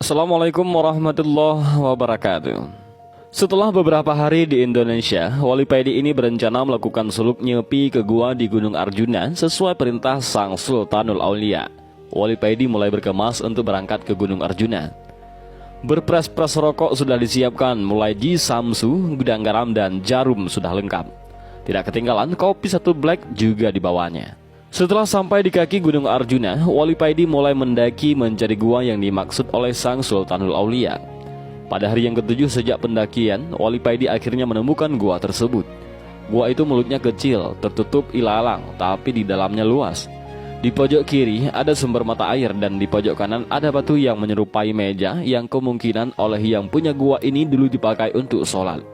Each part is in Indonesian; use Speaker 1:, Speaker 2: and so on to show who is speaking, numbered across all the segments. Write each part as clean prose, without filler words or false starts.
Speaker 1: Assalamualaikum warahmatullahi wabarakatuh. Setelah beberapa hari di Indonesia, Wali Paidi ini berencana melakukan suluk nyepi ke gua di Gunung Arjuna sesuai perintah Sang Sultanul Aulia. Wali Paidi mulai berkemas untuk berangkat ke Gunung Arjuna. Berpres-pres rokok sudah disiapkan, mulai di samsu, gudang garam, dan jarum sudah lengkap. Tidak ketinggalan, kopi satu black juga dibawanya. Setelah sampai di kaki Gunung Arjuna, Wali Paidi mulai mendaki mencari gua yang dimaksud oleh Sang Sultanul Aulia. Pada hari yang ketujuh sejak pendakian, Wali Paidi akhirnya menemukan gua tersebut. Gua itu mulutnya kecil, tertutup ilalang, tapi di dalamnya luas. Di pojok kiri ada sumber mata air dan di pojok kanan ada batu yang menyerupai meja yang kemungkinan oleh yang punya gua ini dulu dipakai untuk sholat.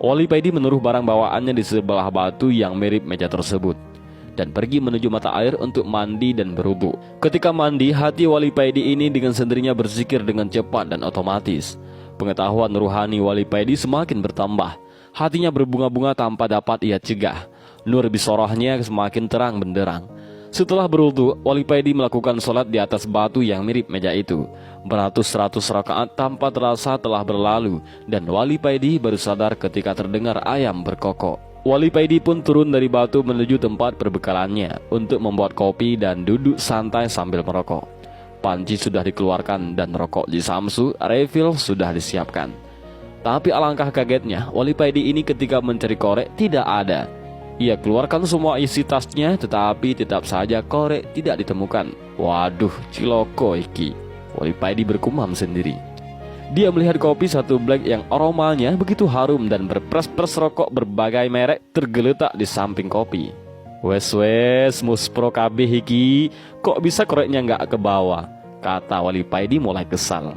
Speaker 1: Wali Paidi menaruh barang bawaannya di sebelah batu yang mirip meja tersebut dan pergi menuju mata air untuk mandi dan berwudu. Ketika mandi, hati Wali Paidi ini dengan sendirinya berzikir dengan cepat dan otomatis. Pengetahuan ruhani Wali Paidi semakin bertambah. Hatinya berbunga-bunga tanpa dapat ia cegah. Nur bisorohnya semakin terang benderang. Setelah berwudu, Wali Paidi melakukan sholat di atas batu yang mirip meja itu. Beratus-ratus rakaat tanpa terasa telah berlalu, dan Wali Paidi baru sadar ketika terdengar ayam berkokok. Wali Paidi pun turun dari batu menuju tempat perbekalannya untuk membuat kopi dan duduk santai sambil merokok. Panci sudah dikeluarkan dan rokok di samsu, refill sudah disiapkan. Tapi alangkah kagetnya, Wali Paidi ini ketika mencari korek tidak ada. Ia keluarkan semua isi tasnya, tetapi tetap saja korek tidak ditemukan. Waduh, ciloko iki. Wali Paidi bergumam sendiri. Dia melihat kopi satu black yang aromanya begitu harum dan berpres-pres rokok berbagai merek tergeletak di samping kopi. Wes muspro kabeh iki, kok bisa koreknya nggak ke bawah? Kata Wali Paidi mulai kesal.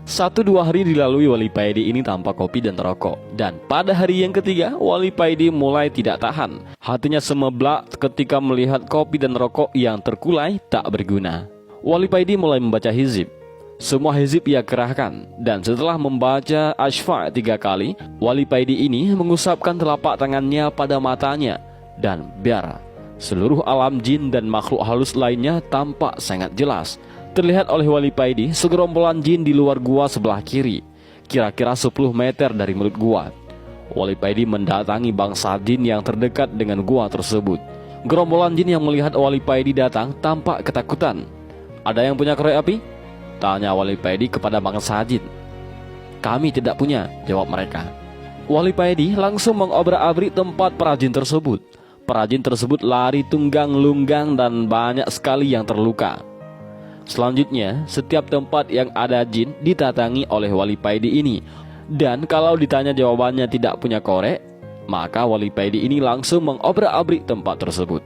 Speaker 1: 1-2 hari dilalui Wali Paidi ini tanpa kopi dan rokok. Dan pada hari yang ketiga, Wali Paidi mulai tidak tahan. Hatinya semeblak ketika melihat kopi dan rokok yang terkulai tak berguna. Wali Paidi mulai membaca hizib. Semua hizib ia kerahkan, dan setelah membaca Asy-Syafa' 3 kali, Wali Paidi ini mengusapkan telapak tangannya pada matanya, dan biar seluruh alam jin dan makhluk halus lainnya tampak sangat jelas. Terlihat oleh Wali Paidi segerombolan jin di luar gua sebelah kiri, kira-kira 10 meter dari mulut gua. Wali Paidi mendatangi bangsa jin yang terdekat dengan gua tersebut. Gerombolan jin yang melihat Wali Paidi datang tampak ketakutan. Ada yang punya korek api? Tanya Wali Paidi kepada bangsa jin. Kami tidak punya, jawab mereka. Wali Paidi langsung mengobrak-abrik tempat perajin tersebut. Perajin tersebut lari tunggang-lunggang dan banyak sekali yang terluka. Selanjutnya, setiap tempat yang ada jin ditatangi oleh Wali Paidi ini. Dan kalau ditanya jawabannya tidak punya korek, maka Wali Paidi ini langsung mengobrak-abrik tempat tersebut.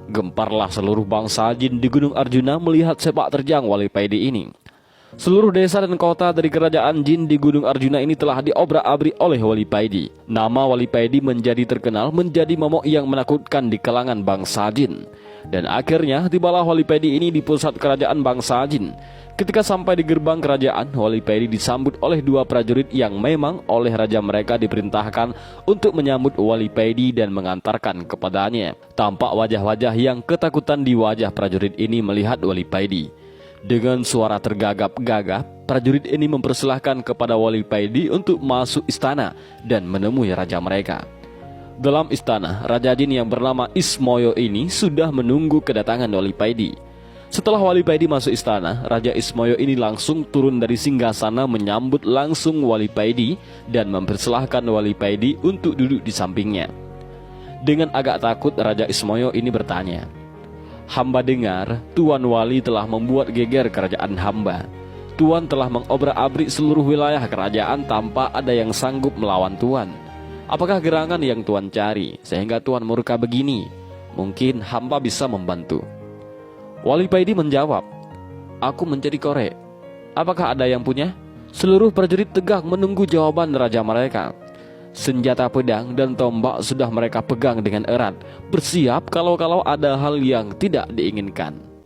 Speaker 1: Gemparlah seluruh bangsa jin di Gunung Arjuna melihat sepak terjang Wali Paidi ini. Seluruh desa dan kota dari kerajaan jin di Gunung Arjuna ini telah diobrak-abrik oleh Wali Paidi. Nama Wali Paidi menjadi terkenal menjadi momok yang menakutkan di kalangan bangsa jin. Dan akhirnya tibalah Wali Paidi ini di pusat kerajaan bangsa jin. Ketika sampai di gerbang kerajaan, Wali Paidi disambut oleh 2 prajurit yang memang oleh raja mereka diperintahkan untuk menyambut Wali Paidi dan mengantarkan kepadanya. Tampak wajah-wajah yang ketakutan di wajah prajurit ini melihat Wali Paidi. Dengan suara tergagap-gagap, prajurit ini mempersilahkan kepada Wali Paidi untuk masuk istana dan menemui raja mereka. Dalam istana, Raja Jin yang bernama Ismoyo ini sudah menunggu kedatangan Wali Paidi. Setelah Wali Paidi masuk istana, Raja Ismoyo ini langsung turun dari singgasana menyambut langsung Wali Paidi dan mempersilahkan Wali Paidi untuk duduk di sampingnya. Dengan agak takut, Raja Ismoyo ini bertanya, hamba dengar Tuan Wali telah membuat geger kerajaan hamba. Tuan telah mengobrak-abrik seluruh wilayah kerajaan tanpa ada yang sanggup melawan Tuan. Apakah gerangan yang Tuan cari sehingga Tuan murka begini? Mungkin hamba bisa membantu. Wali Paidi menjawab, aku mencari korek. Apakah ada yang punya? Seluruh prajurit tegak menunggu jawaban raja mereka. Senjata pedang dan tombak sudah mereka pegang dengan erat, bersiap kalau ada hal yang tidak diinginkan.